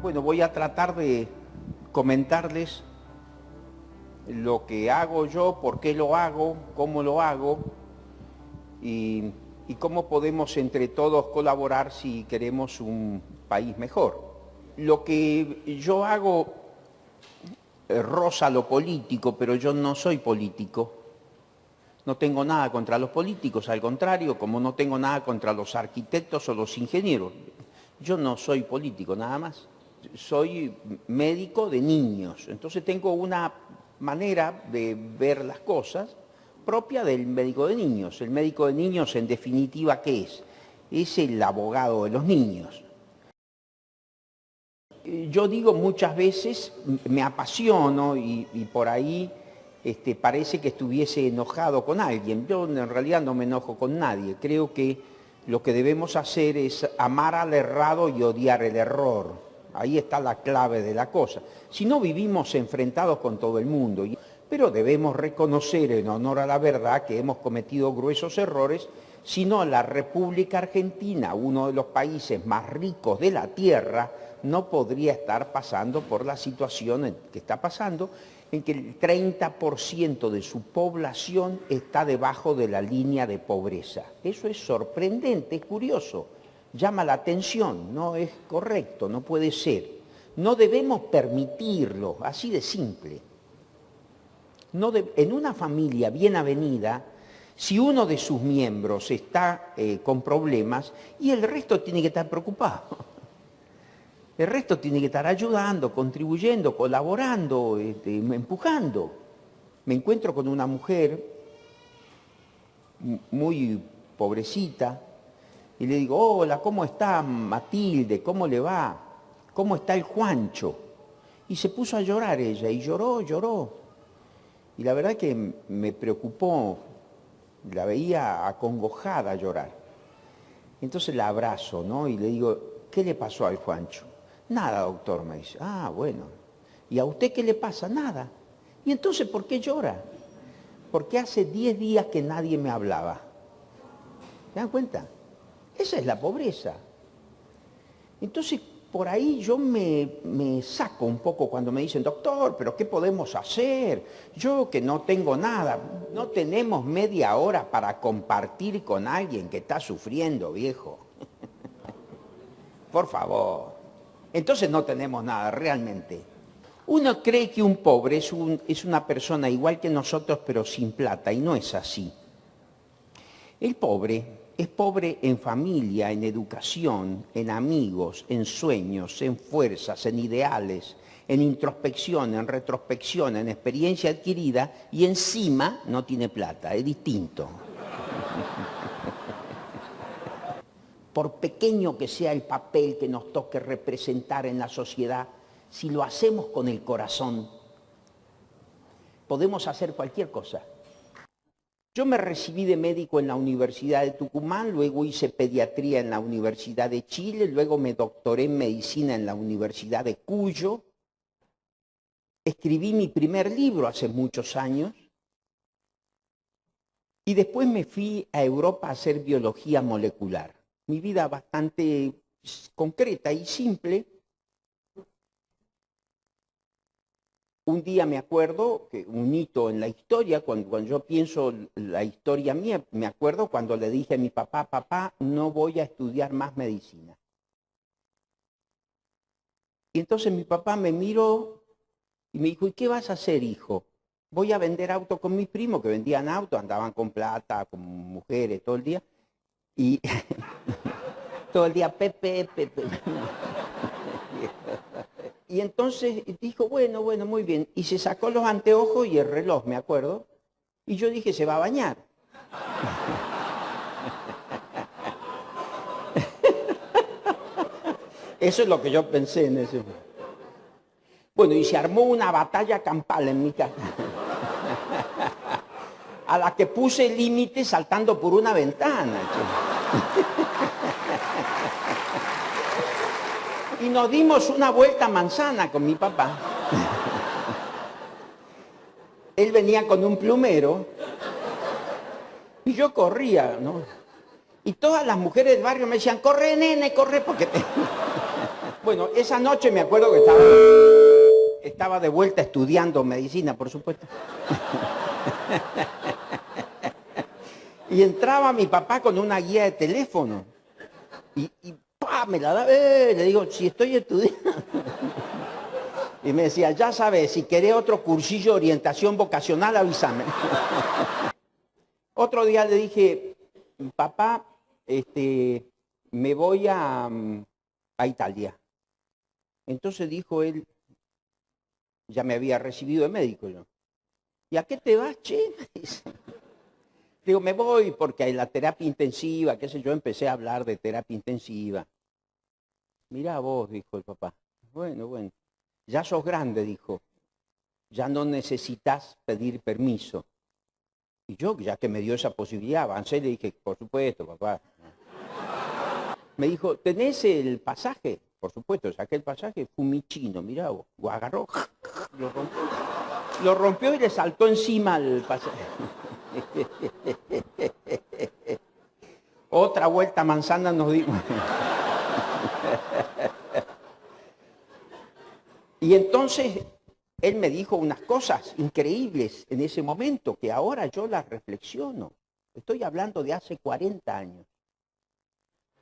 Bueno, voy a tratar de comentarles lo que hago yo, por qué lo hago, cómo lo hago y cómo podemos entre todos colaborar si queremos un país mejor. Lo que yo hago roza lo político, pero yo no soy político. No tengo nada contra los políticos, al contrario, como no tengo nada contra los arquitectos o los ingenieros. Yo no soy político, nada más. Soy médico de niños, entonces tengo una manera de ver las cosas propia del médico de niños. El médico de niños, en definitiva, ¿qué es? Es el abogado de los niños. Yo digo muchas veces, me apasiono y por ahí parece que estuviese enojado con alguien. Yo en realidad no me enojo con nadie. Creo que lo que debemos hacer es amar al errado y odiar el error. Ahí está la clave de la cosa. Si no, vivimos enfrentados con todo el mundo. Pero debemos reconocer en honor a la verdad que hemos cometido gruesos errores. Si no, la República Argentina, uno de los países más ricos de la tierra, no podría estar pasando por la situación que está pasando, en que el 30% de su población está debajo de la línea de pobreza. Eso es sorprendente, es curioso, llama la atención, no es correcto, no puede ser. No debemos permitirlo, así de simple. En una familia bien avenida, si uno de sus miembros está con problemas, y el resto tiene que estar preocupado. El resto tiene que estar ayudando, contribuyendo, colaborando, empujando. Me encuentro con una mujer muy pobrecita y le digo, hola, ¿cómo está Matilde? ¿Cómo le va? ¿Cómo está el Juancho? Y se puso a llorar ella, y lloró, lloró. Y la verdad que me preocupó, la veía acongojada llorar. Entonces la abrazo, ¿no? Y le digo, ¿qué le pasó al Juancho? Nada, doctor, me dice. Ah, bueno. ¿Y a usted qué le pasa? Nada. ¿Y entonces por qué llora? Porque hace 10 días que nadie me hablaba. ¿Se dan cuenta? Esa es la pobreza. Entonces, por ahí yo me saco un poco cuando me dicen, doctor, ¿pero qué podemos hacer? Yo que no tengo nada. No tenemos media hora para compartir con alguien que está sufriendo, viejo. Por favor. Entonces no tenemos nada, realmente. Uno cree que un pobre es una persona igual que nosotros, pero sin plata, y no es así. El pobre es pobre en familia, en educación, en amigos, en sueños, en fuerzas, en ideales, en introspección, en retrospección, en experiencia adquirida, y encima no tiene plata, es distinto. Por pequeño que sea el papel que nos toque representar en la sociedad, si lo hacemos con el corazón, podemos hacer cualquier cosa. Yo me recibí de médico en la Universidad de Tucumán, luego hice pediatría en la Universidad de Chile, luego me doctoré en medicina en la Universidad de Cuyo. Escribí mi primer libro hace muchos años y después me fui a Europa a hacer biología molecular. Mi vida bastante concreta y simple. Un día me acuerdo, que un hito en la historia, cuando yo pienso la historia mía, me acuerdo cuando le dije a mi papá, papá, no voy a estudiar más medicina. Y entonces mi papá me miró y me dijo, ¿y qué vas a hacer, hijo? Voy a vender autos con mis primos, que vendían autos, andaban con plata, con mujeres todo el día. Y todo el día, Pepe, Pepe. Y entonces dijo, bueno, muy bien. Y se sacó los anteojos y el reloj, me acuerdo. Y yo dije, se va a bañar. Eso es lo que yo pensé en ese momento. Bueno, y se armó una batalla campal en mi casa. A la que puse límite saltando por una ventana. Y nos dimos una vuelta a manzana con mi papá. Él venía con un plumero y yo corría, ¿no? Y todas las mujeres del barrio me decían, corre, nene, corre, porque te... Bueno, esa noche me acuerdo que estaba de vuelta estudiando medicina, por supuesto. Y entraba mi papá con una guía de teléfono. Y ¡pah! Me la daba, le digo, si estoy estudiando. Y me decía, ya sabes, si querés otro cursillo de orientación vocacional, avísame. Otro día le dije, papá, me voy a Italia. Entonces dijo él, ya me había recibido de médico yo. ¿Y a qué te vas, che? Digo, me voy porque hay la terapia intensiva, qué sé yo, empecé a hablar de terapia intensiva. Mirá vos, dijo el papá. Bueno, ya sos grande, dijo. Ya no necesitas pedir permiso. Y yo, ya que me dio esa posibilidad, avancé y le dije, por supuesto, papá. Me dijo, ¿tenés el pasaje? Por supuesto, saqué el pasaje, Fiumicino, mirá vos. Lo agarró, lo rompió y le saltó encima el pasaje. Otra vuelta a manzana nos dimos. Y entonces él me dijo unas cosas increíbles en ese momento que ahora yo las reflexiono. Estoy hablando de hace 40 años.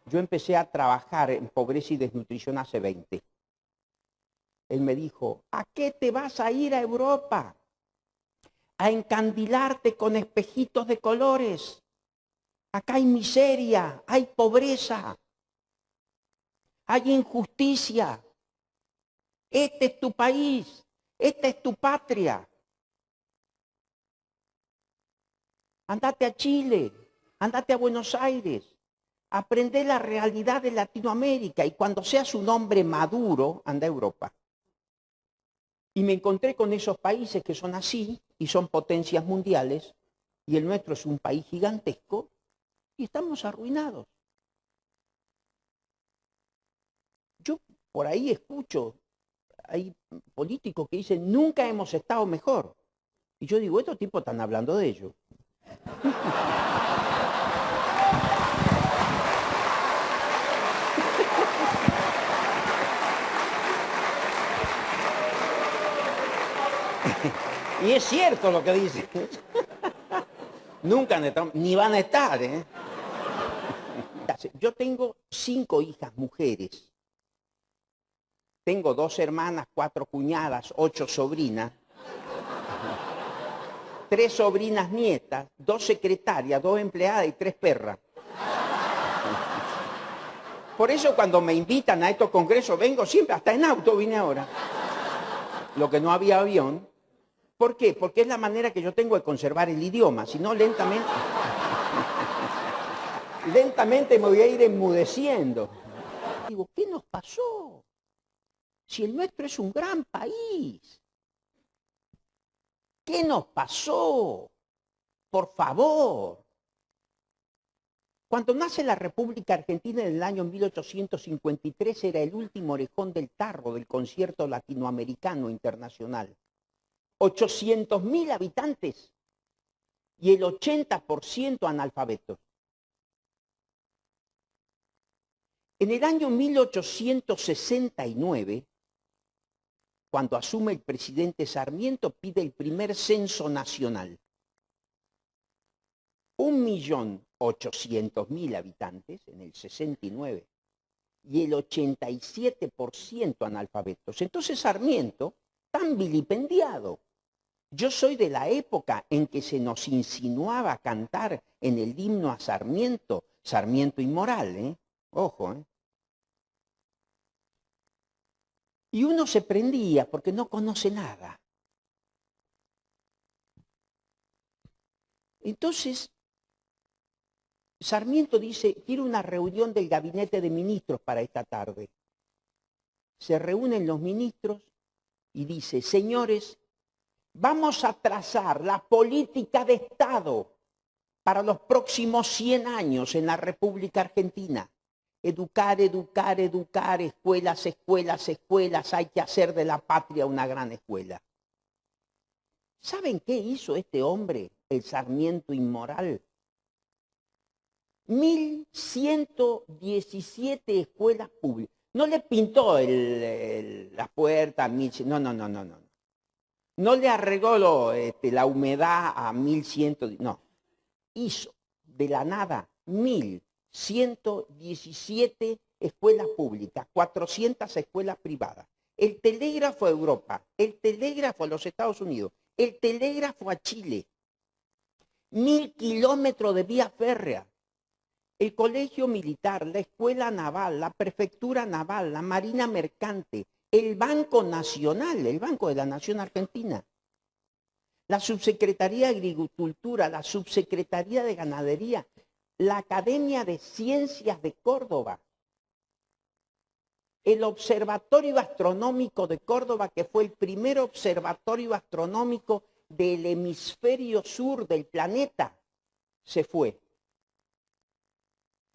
Yo empecé a trabajar en pobreza y desnutrición hace 20. Él me dijo, ¿a qué te vas a ir a Europa? A encandilarte con espejitos de colores. Acá hay miseria, hay pobreza, hay injusticia. Este es tu país, esta es tu patria. Andate a Chile, andate a Buenos Aires, aprende la realidad de Latinoamérica y cuando seas un hombre maduro, anda a Europa. Y me encontré con esos países que son así y son potencias mundiales y el nuestro es un país gigantesco y estamos arruinados. Yo por ahí escucho, hay políticos que dicen, nunca hemos estado mejor. Y yo digo, estos tipos están hablando de ello. Y es cierto lo que dicen. Nunca han estado, ni van a estar, ¿eh? Yo tengo 5 hijas mujeres. Tengo 2 hermanas, 4 cuñadas, 8 sobrinas. 3 sobrinas nietas, 2 secretarias, 2 empleadas y 3 perras. Por eso cuando me invitan a estos congresos vengo siempre, hasta en auto vine ahora. Lo que no había avión. ¿Por qué? Porque es la manera que yo tengo de conservar el idioma, si no lentamente... lentamente me voy a ir enmudeciendo. Digo, ¿qué nos pasó? Si el nuestro es un gran país. ¿Qué nos pasó? Por favor. Cuando nace la República Argentina en el año 1853 era el último orejón del tarro del concierto latinoamericano internacional. 800.000 habitantes y el 80% analfabetos. En el año 1869, cuando asume el presidente Sarmiento, pide el primer censo nacional. 1.800.000 habitantes en el 69 y el 87% analfabetos. Entonces Sarmiento, tan vilipendiado. Yo soy de la época en que se nos insinuaba cantar en el himno a Sarmiento, Sarmiento inmoral, ¿eh? Ojo, ¿eh? Y uno se prendía porque no conoce nada. Entonces, Sarmiento dice, quiero una reunión del gabinete de ministros para esta tarde. Se reúnen los ministros y dice, señores, vamos a trazar la política de Estado para los próximos 100 años en la República Argentina. Educar, educar, educar, escuelas, escuelas, escuelas, hay que hacer de la patria una gran escuela. ¿Saben qué hizo este hombre, el Sarmiento inmoral? 1.117 escuelas públicas. No le pintó las puertas, no, no, no, no, no. No le arregló la humedad a 1100, no. Hizo de la nada 1117 escuelas públicas, 400 escuelas privadas. El telégrafo a Europa, el telégrafo a los Estados Unidos, el telégrafo a Chile. 1000 kilómetros de vía férrea. El colegio militar, la escuela naval, la prefectura naval, la marina mercante, el Banco Nacional, el Banco de la Nación Argentina, la Subsecretaría de Agricultura, la Subsecretaría de Ganadería, la Academia de Ciencias de Córdoba, el Observatorio Astronómico de Córdoba, que fue el primer observatorio astronómico del hemisferio sur del planeta, se fue.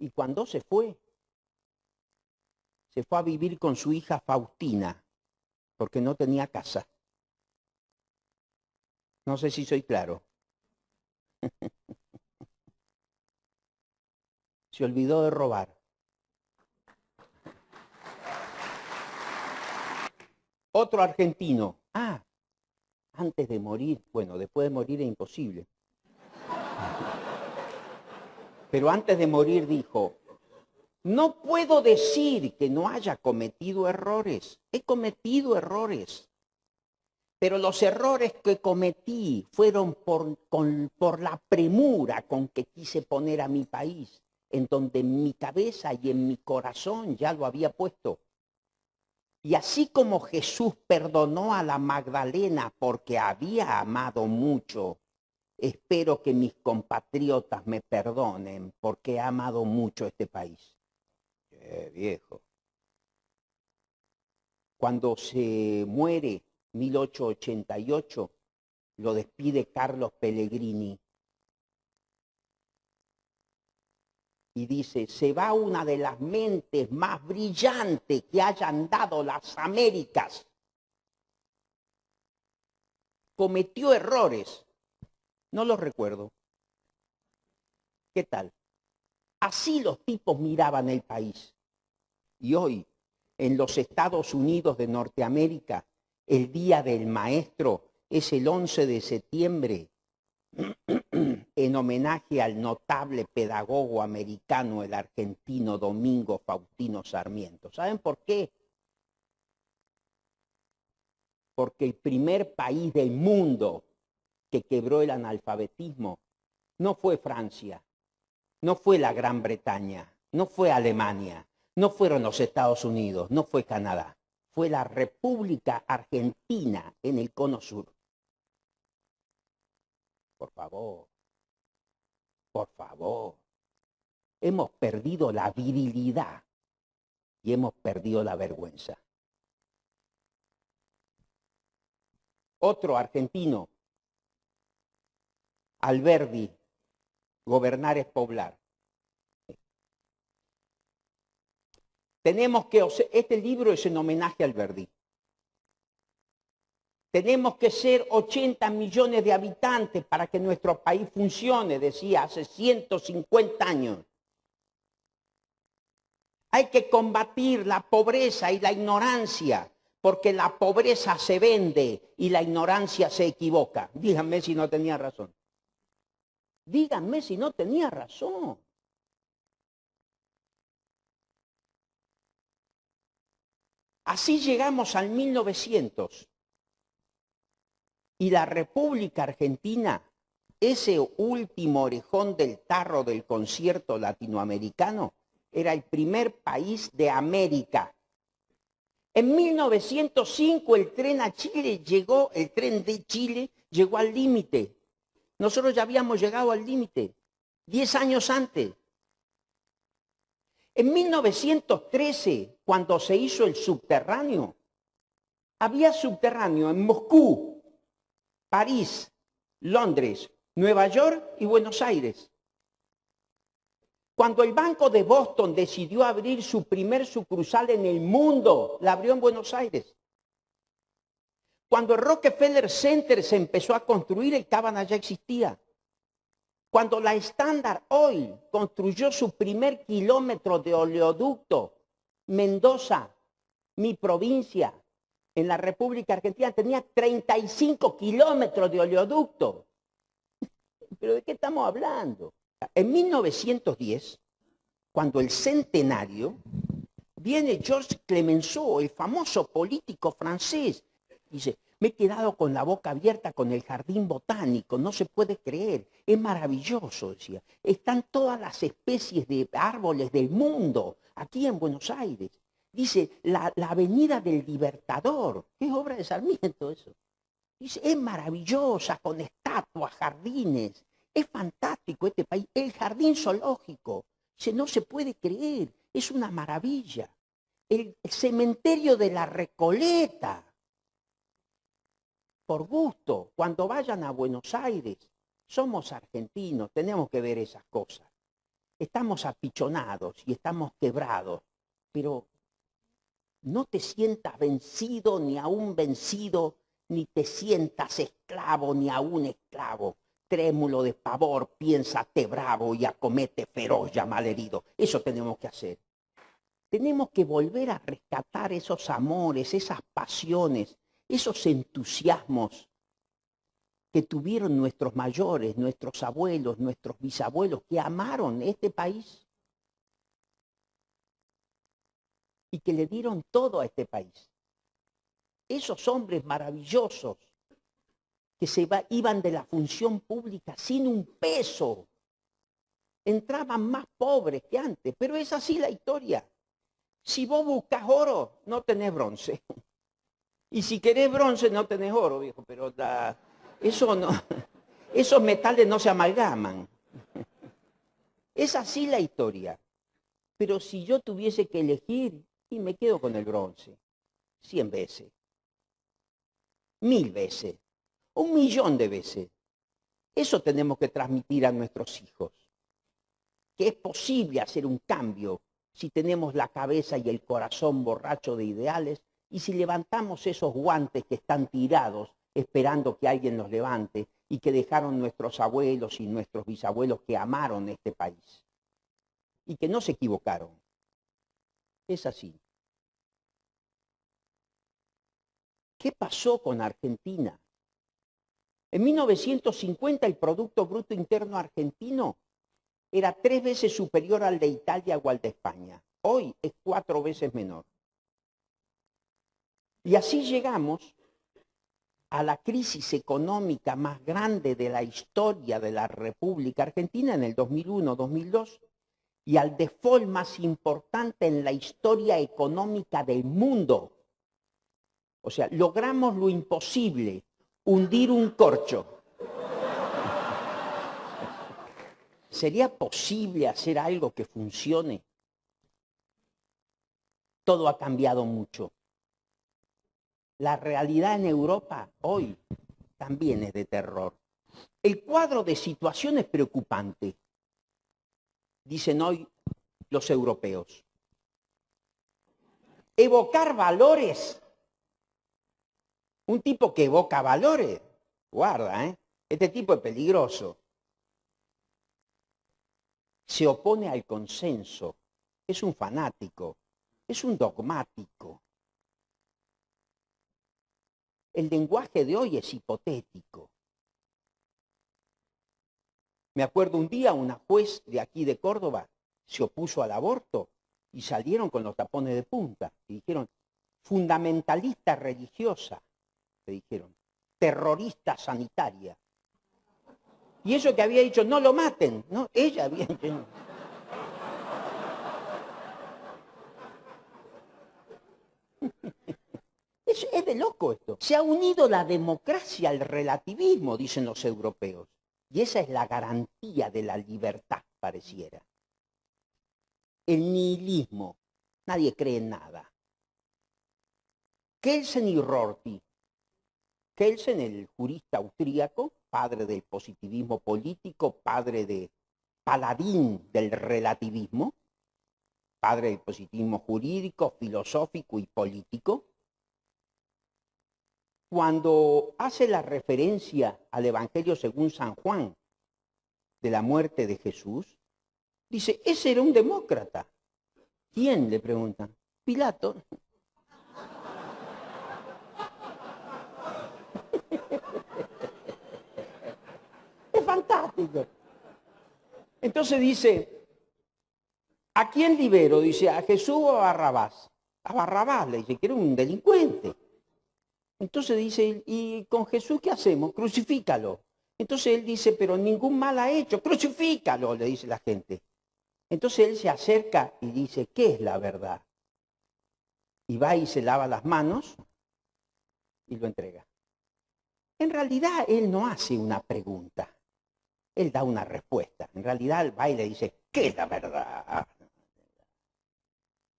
Y cuando se fue a vivir con su hija Faustina, porque no tenía casa. No sé si soy claro. Se olvidó de robar. Otro argentino. Antes de morir, bueno, después de morir es imposible. Pero antes de morir dijo, no puedo decir que no haya cometido errores. He cometido errores. Pero los errores que cometí fueron por la premura con que quise poner a mi país, en donde en mi cabeza y en mi corazón ya lo había puesto. Y así como Jesús perdonó a la Magdalena porque había amado mucho, espero que mis compatriotas me perdonen porque he amado mucho este país. Viejo. Cuando se muere 1888, lo despide Carlos Pellegrini. Y dice, se va una de las mentes más brillantes que hayan dado las Américas. Cometió errores. No los recuerdo. ¿Qué tal? Así los tipos miraban el país. Y hoy, en los Estados Unidos de Norteamérica, el Día del Maestro es el 11 de septiembre, en homenaje al notable pedagogo americano, el argentino Domingo Faustino Sarmiento. ¿Saben por qué? Porque el primer país del mundo que quebró el analfabetismo no fue Francia, no fue la Gran Bretaña, no fue Alemania, no fueron los Estados Unidos, no fue Canadá, fue la República Argentina en el Cono Sur. Por favor, por favor. Hemos perdido la virilidad y hemos perdido la vergüenza. Otro argentino, Alberdi, gobernar es poblar. Tenemos que, este libro es en homenaje a Alberdi. Tenemos que ser 80 millones de habitantes para que nuestro país funcione, decía hace 150 años. Hay que combatir la pobreza y la ignorancia, porque la pobreza se vende y la ignorancia se equivoca. Díganme si no tenía razón. Díganme si no tenía razón. Así llegamos al 1900. Y la República Argentina, ese último orejón del tarro del concierto latinoamericano, era el primer país de América. En 1905 el tren de Chile llegó al límite. Nosotros ya habíamos llegado al límite, 10 años antes. En 1913, cuando se hizo el subterráneo, había subterráneo en Moscú, París, Londres, Nueva York y Buenos Aires. Cuando el Banco de Boston decidió abrir su primer sucursal en el mundo, la abrió en Buenos Aires. Cuando el Rockefeller Center se empezó a construir, el Cábana ya existía. Cuando la Standard Oil construyó su primer kilómetro de oleoducto, Mendoza, mi provincia, en la República Argentina, tenía 35 kilómetros de oleoducto. ¿Pero de qué estamos hablando? En 1910, cuando el centenario, viene Georges Clemenceau, el famoso político francés, dice, me he quedado con la boca abierta con el jardín botánico, no se puede creer, es maravilloso, decía. Están todas las especies de árboles del mundo aquí en Buenos Aires. Dice, la Avenida del Libertador, que es obra de Sarmiento eso. Dice, es maravillosa, con estatuas, jardines, es fantástico este país. El jardín zoológico, dice, no se puede creer, es una maravilla. El cementerio de la Recoleta, por gusto, cuando vayan a Buenos Aires, somos argentinos, tenemos que ver esas cosas. Estamos apichonados y estamos quebrados, pero no te sientas vencido ni aún vencido, ni te sientas esclavo ni aún esclavo. Trémulo de pavor, piénsate bravo y acomete feroz ya malherido. Eso tenemos que hacer. Tenemos que volver a rescatar esos amores, esas pasiones, esos entusiasmos que tuvieron nuestros mayores, nuestros abuelos, nuestros bisabuelos, que amaron este país y que le dieron todo a este país. Esos hombres maravillosos que iban de la función pública sin un peso, entraban más pobres que antes, pero es así la historia. Si vos buscas oro, no tenés bronce. Y si querés bronce, no tenés oro, viejo, pero eso no, esos metales no se amalgaman. Es así la historia. Pero si yo tuviese que elegir, y me quedo con el bronce, 100 veces, 1000 veces, 1.000.000 de veces. Eso tenemos que transmitir a nuestros hijos, que es posible hacer un cambio si tenemos la cabeza y el corazón borracho de ideales y si levantamos esos guantes que están tirados esperando que alguien los levante y que dejaron nuestros abuelos y nuestros bisabuelos que amaron este país y que no se equivocaron. Es así. ¿Qué pasó con Argentina? En 1950 el Producto Bruto Interno argentino era 3 veces superior al de Italia o al de España. Hoy es 4 veces menor. Y así llegamos a la crisis económica más grande de la historia de la República Argentina en el 2001-2002 y al default más importante en la historia económica del mundo. O sea, logramos lo imposible, hundir un corcho. ¿Sería posible hacer algo que funcione? Todo ha cambiado mucho. La realidad en Europa hoy también es de terror. El cuadro de situación es preocupante, dicen hoy los europeos. Evocar valores. Un tipo que evoca valores, guarda, este tipo es peligroso. Se opone al consenso, es un fanático, es un dogmático. El lenguaje de hoy es hipotético. Me acuerdo un día una juez de aquí de Córdoba se opuso al aborto y salieron con los tapones de punta y dijeron, fundamentalista religiosa, le dijeron, terrorista sanitaria. Y eso que había dicho, no lo maten, ¿no? Ella había dicho. Es de loco esto. Se ha unido la democracia al relativismo, dicen los europeos. Y esa es la garantía de la libertad, pareciera. El nihilismo. Nadie cree en nada. Kelsen y Rorty. Kelsen, el jurista austríaco, padre del positivismo político, paladín del relativismo, padre del positivismo jurídico, filosófico y político, cuando hace la referencia al Evangelio según San Juan de la muerte de Jesús, dice, ese era un demócrata. ¿Quién? Le preguntan. Pilato. Es fantástico. Entonces dice, ¿a quién libero? Dice, ¿a Jesús o a Barrabás? A Barrabás, le dice, que era un delincuente. Entonces dice, ¿y con Jesús qué hacemos? Crucifícalo. Entonces él dice, pero ningún mal ha hecho, crucifícalo, le dice la gente. Entonces él se acerca y dice, ¿qué es la verdad? Y va y se lava las manos y lo entrega. En realidad él no hace una pregunta, él da una respuesta. En realidad él va y le dice, ¿qué es la verdad?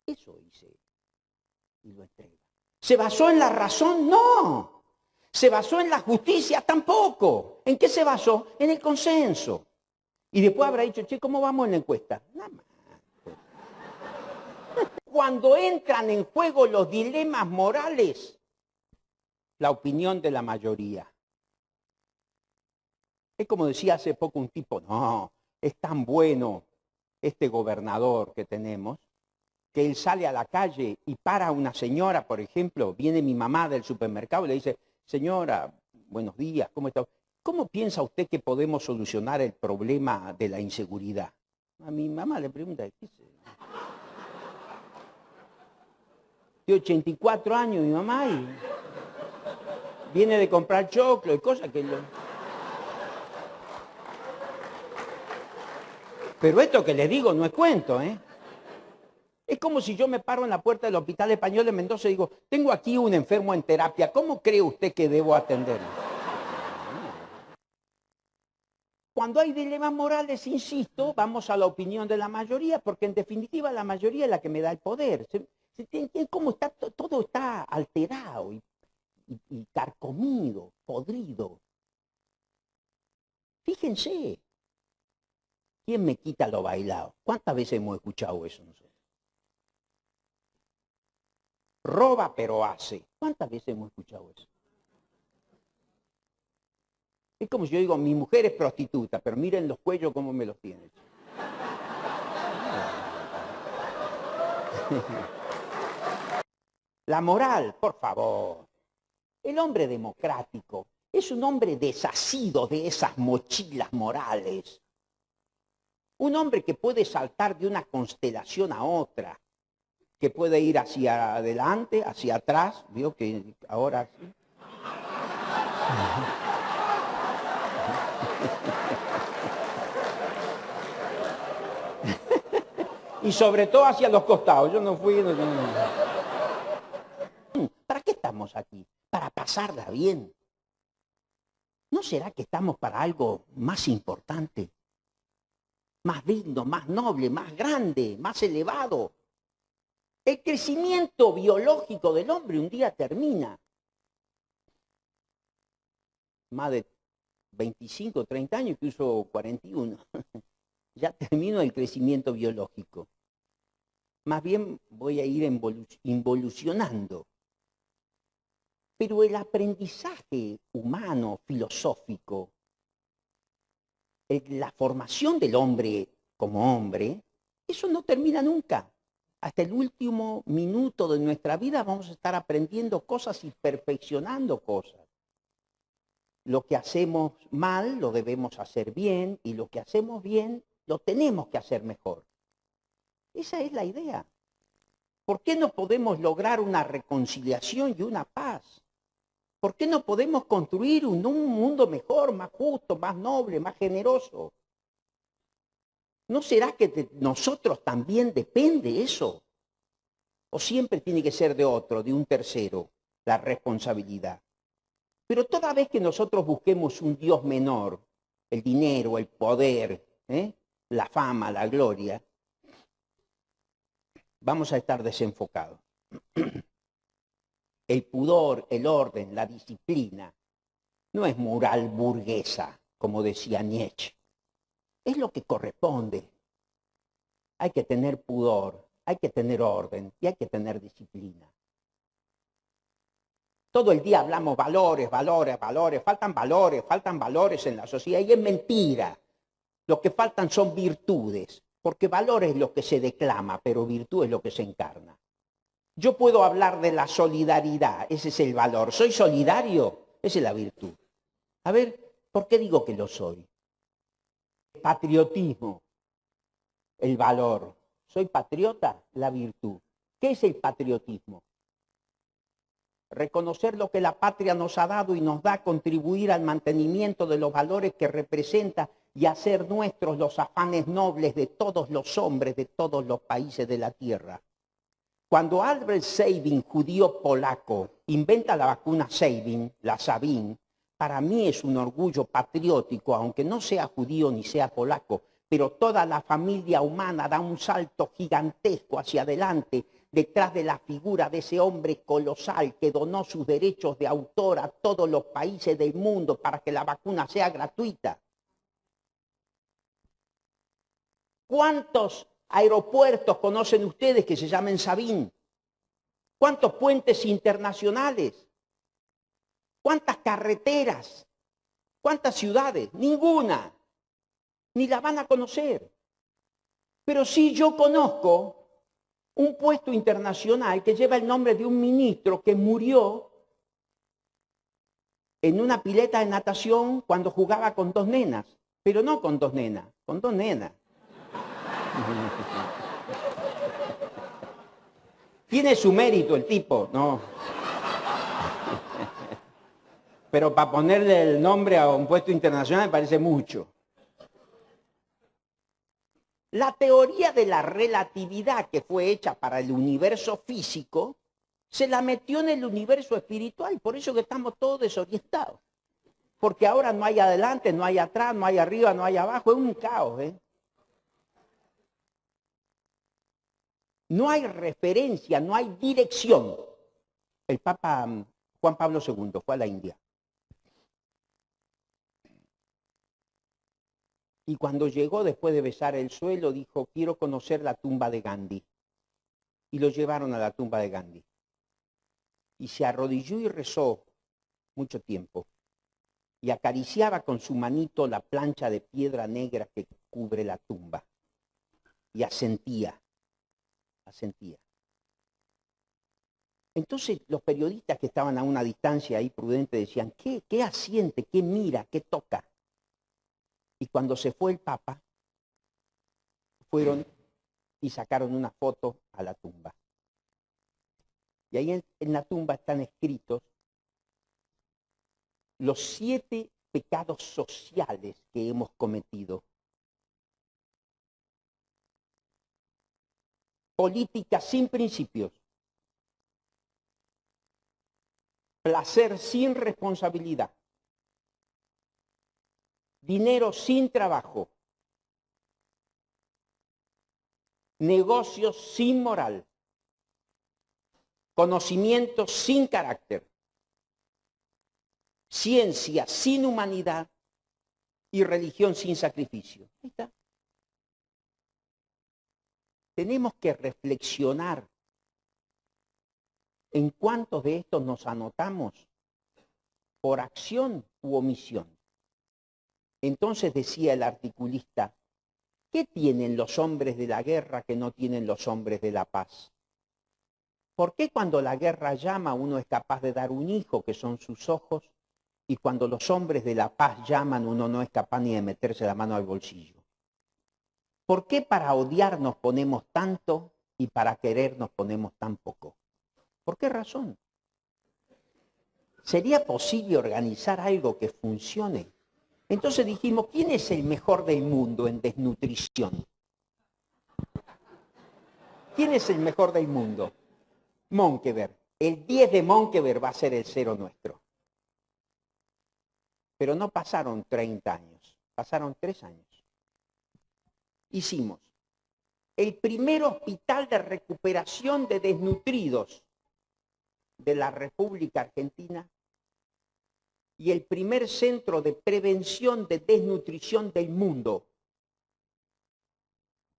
Eso hice y lo entrega. ¿Se basó en la razón? No. ¿Se basó en la justicia? Tampoco. ¿En qué se basó? En el consenso. Y después habrá dicho, che, ¿cómo vamos en la encuesta? Nada más. Cuando entran en juego los dilemas morales, la opinión de la mayoría. Es como decía hace poco un tipo, no, es tan bueno este gobernador que tenemos, que él sale a la calle y para a una señora, por ejemplo, viene mi mamá del supermercado y le dice, señora, buenos días, ¿cómo está? ¿Cómo piensa usted que podemos solucionar el problema de la inseguridad? A mi mamá le pregunta, ¿qué es? Tiene 84 años mi mamá y viene de comprar choclo y cosas que... Pero esto que le digo no es cuento, ¿eh? Es como si yo me paro en la puerta del Hospital Español de Mendoza y digo, tengo aquí un enfermo en terapia, ¿cómo cree usted que debo atenderlo? Cuando hay dilemas morales, insisto, vamos a la opinión de la mayoría, porque en definitiva la mayoría es la que me da el poder. ¿Se entiende cómo está, todo está alterado y carcomido, podrido? Fíjense, ¿quién me quita lo bailado? ¿Cuántas veces hemos escuchado eso nosotros? Roba pero hace. ¿Cuántas veces hemos escuchado eso? Es como si yo digo, mi mujer es prostituta, pero miren los cuellos cómo me los tiene. La moral, por favor. El hombre democrático es un hombre desasido de esas mochilas morales. Un hombre que puede saltar de una constelación a otra, que puede ir hacia adelante, hacia atrás, vio que ahora sí. Y sobre todo hacia los costados. Yo no fui... ¿Para qué estamos aquí? Para pasarla bien. ¿No será que estamos para algo más importante? Más digno, más noble, más grande, más elevado. El crecimiento biológico del hombre un día termina. Más de 25, 30 años, incluso 41. Ya termino el crecimiento biológico. Más bien voy a ir involucionando. Pero el aprendizaje humano, filosófico, la formación del hombre como hombre, eso no termina nunca. Hasta el último minuto de nuestra vida vamos a estar aprendiendo cosas y perfeccionando cosas. Lo que hacemos mal lo debemos hacer bien y lo que hacemos bien lo tenemos que hacer mejor. Esa es la idea. ¿Por qué no podemos lograr una reconciliación y una paz? ¿Por qué no podemos construir un mundo mejor, más justo, más noble, más generoso? ¿No será que de nosotros también depende eso? ¿O siempre tiene que ser de otro, de un tercero, la responsabilidad? Pero toda vez que nosotros busquemos un Dios menor, el dinero, el poder, la fama, la gloria, vamos a estar desenfocados. El pudor, el orden, la disciplina, no es moral burguesa, como decía Nietzsche. Es lo que corresponde. Hay que tener pudor, hay que tener orden y hay que tener disciplina. Todo el día hablamos valores, valores, valores. Faltan valores en la sociedad y es mentira. Lo que faltan son virtudes, porque valor es lo que se declama, pero virtud es lo que se encarna. Yo puedo hablar de la solidaridad, ese es el valor. ¿Soy solidario? Esa es la virtud. A ver, ¿por qué digo que lo soy? Patriotismo, el valor. ¿Soy patriota? La virtud. ¿Qué es el patriotismo? Reconocer lo que la patria nos ha dado y nos da, contribuir al mantenimiento de los valores que representa y hacer nuestros los afanes nobles de todos los hombres de todos los países de la tierra. Cuando Albert Sabin, judío polaco, inventa la vacuna Sabin, la Sabin, para mí es un orgullo patriótico, aunque no sea judío ni sea polaco, pero toda la familia humana da un salto gigantesco hacia adelante detrás de la figura de ese hombre colosal que donó sus derechos de autor a todos los países del mundo para que la vacuna sea gratuita. ¿Cuántos aeropuertos conocen ustedes que se llamen Sabin? ¿Cuántos puentes internacionales? ¿Cuántas carreteras? ¿Cuántas ciudades? Ninguna. Ni la van a conocer. Pero sí yo conozco un puesto internacional que lleva el nombre de un ministro que murió en una pileta de natación cuando jugaba con dos nenas. Pero no con dos nenas, con dos nenas. Tiene su mérito el tipo, ¿no? Pero para ponerle el nombre a un puesto internacional me parece mucho. La teoría de la relatividad que fue hecha para el universo físico se la metió en el universo espiritual, por eso que estamos todos desorientados. Porque ahora no hay adelante, no hay atrás, no hay arriba, no hay abajo, es un caos, ¿eh? No hay referencia, no hay dirección. El Papa Juan Pablo II fue a la India. Y cuando llegó, después de besar el suelo, dijo, quiero conocer la tumba de Gandhi. Y lo llevaron a la tumba de Gandhi. Y se arrodilló y rezó mucho tiempo. Y acariciaba con su manito la plancha de piedra negra que cubre la tumba. Y asentía. Entonces los periodistas que estaban a una distancia ahí prudente decían, ¿qué asiente, qué mira, qué toca? Y cuando se fue el Papa, fueron y sacaron una foto a la tumba. Y ahí en la tumba están escritos los 7 pecados sociales que hemos cometido. Política sin principios. Placer sin responsabilidad. Dinero sin trabajo. Negocios sin moral. Conocimiento sin carácter. Ciencia sin humanidad. Y religión sin sacrificio. Ahí está. Tenemos que reflexionar en cuántos de estos nos anotamos por acción u omisión. Entonces decía el articulista, ¿qué tienen los hombres de la guerra que no tienen los hombres de la paz? ¿Por qué cuando la guerra llama uno es capaz de dar un hijo, que son sus ojos, y cuando los hombres de la paz llaman uno no es capaz ni de meterse la mano al bolsillo? ¿Por qué para odiar nos ponemos tanto y para querer nos ponemos tan poco? ¿Por qué razón? ¿Sería posible organizar algo que funcione? Entonces dijimos, ¿quién es el mejor del mundo en desnutrición? ¿Quién es el mejor del mundo? Monkeberg. El 10 de Monkeberg va a ser el 0 nuestro. Pero no pasaron 30 años, pasaron 3 años. Hicimos el primer hospital de recuperación de desnutridos de la República Argentina y el primer centro de prevención de desnutrición del mundo.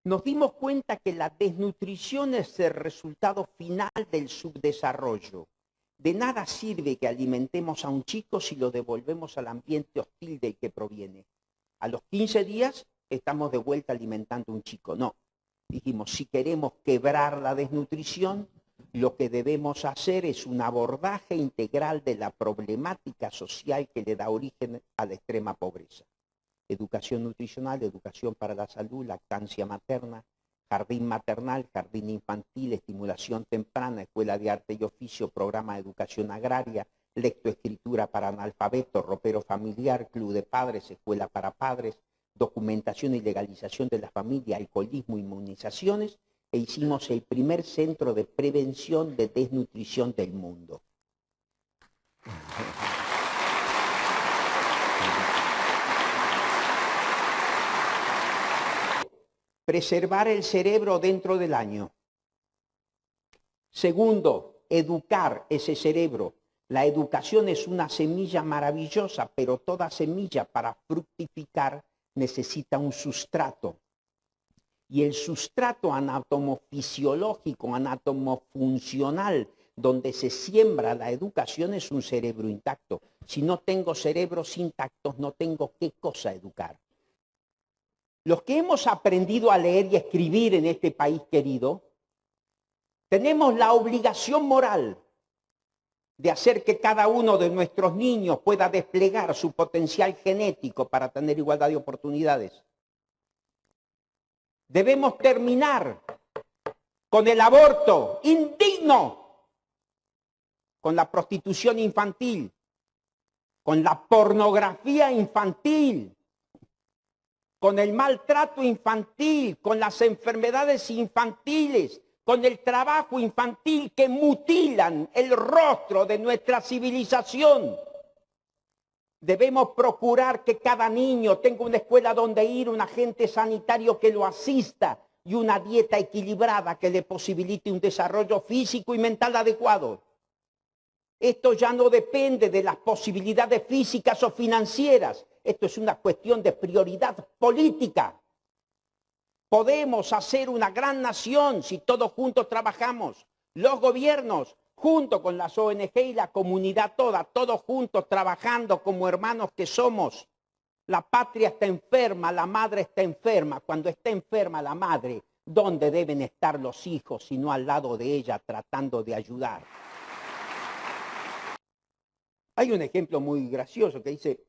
Nos dimos cuenta que la desnutrición es el resultado final del subdesarrollo. De nada sirve que alimentemos a un chico si lo devolvemos al ambiente hostil del que proviene. A los 15 días estamos de vuelta alimentando a un chico. No, dijimos, si queremos quebrar la desnutrición, lo que debemos hacer es un abordaje integral de la problemática social que le da origen a la extrema pobreza. Educación nutricional, educación para la salud, lactancia materna, jardín maternal, jardín infantil, estimulación temprana, escuela de arte y oficio, programa de educación agraria, lectoescritura para analfabetos, ropero familiar, club de padres, escuela para padres, documentación y legalización de la familia, alcoholismo, inmunizaciones, e hicimos el primer centro de prevención de desnutrición del mundo. Preservar el cerebro dentro del año. Segundo, educar ese cerebro. La educación es una semilla maravillosa, pero toda semilla para fructificar necesita un sustrato. Y el sustrato anatomofisiológico, anatomofuncional, donde se siembra la educación es un cerebro intacto. Si no tengo cerebros intactos, no tengo qué cosa educar. Los que hemos aprendido a leer y escribir en este país querido, tenemos la obligación moral de hacer que cada uno de nuestros niños pueda desplegar su potencial genético para tener igualdad de oportunidades. Debemos terminar con el aborto indigno, con la prostitución infantil, con la pornografía infantil, con el maltrato infantil, con las enfermedades infantiles, con el trabajo infantil que mutilan el rostro de nuestra civilización. Debemos procurar que cada niño tenga una escuela donde ir, un agente sanitario que lo asista y una dieta equilibrada que le posibilite un desarrollo físico y mental adecuado. Esto ya no depende de las posibilidades físicas o financieras. Esto es una cuestión de prioridad política. Podemos hacer una gran nación si todos juntos trabajamos. Los gobiernos, junto con las ONG y la comunidad toda, todos juntos trabajando como hermanos que somos. La patria está enferma, la madre está enferma. Cuando está enferma la madre, ¿dónde deben estar los hijos sino al lado de ella tratando de ayudar? Hay un ejemplo muy gracioso que dice,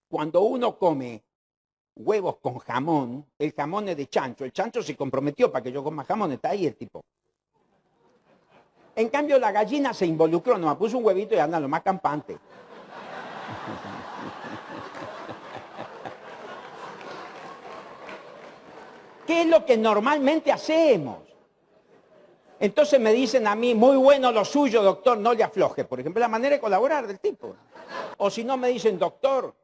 cuando uno come huevos con jamón, el jamón es de chancho, el chancho se comprometió para que yo coma jamón, está ahí el tipo. En cambio la gallina se involucró, nomás puso un huevito y anda lo más campante. ¿Qué es lo que normalmente hacemos? Entonces me dicen a mí, muy bueno lo suyo, doctor, no le afloje. Por ejemplo, la manera de colaborar del tipo. O si no me dicen, doctor,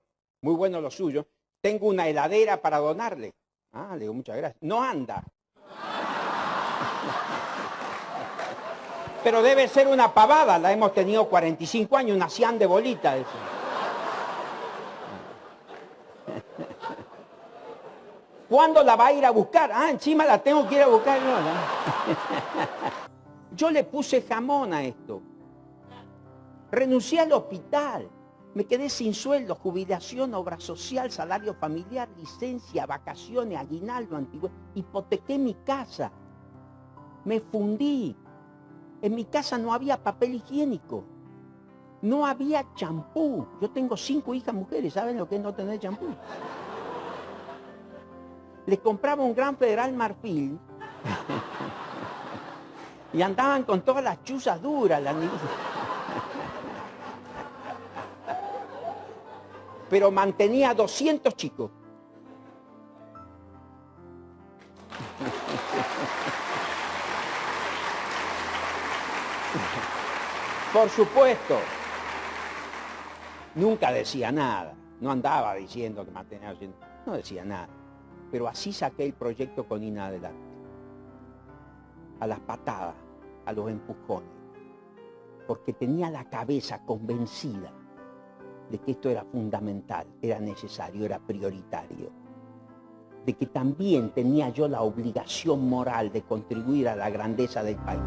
muy bueno lo suyo, tengo una heladera para donarle. Ah, le digo, muchas gracias. No anda. Pero debe ser una pavada, la hemos tenido 45 años, una cian de bolita. Eso. ¿Cuándo la va a ir a buscar? Ah, encima la tengo que ir a buscar. No, no. Yo le puse jamón a esto. Renuncié al hospital. Me quedé sin sueldo, jubilación, obra social, salario familiar, licencia, vacaciones, aguinaldo, antigüedad. Hipotequé mi casa. Me fundí. En mi casa no había papel higiénico. No había champú. Yo tengo 5 hijas mujeres. ¿Saben lo que es no tener champú? Les compraba un Gran Federal Marfil y andaban con todas las chuzas duras, las niñas. Pero mantenía 200 chicos. Por supuesto, nunca decía nada, no andaba diciendo que mantenía, no decía nada. Pero así saqué el proyecto con Ina adelante. A las patadas, a los empujones. Porque tenía la cabeza convencida de que esto era fundamental, era necesario, era prioritario. De que también tenía yo la obligación moral de contribuir a la grandeza del país.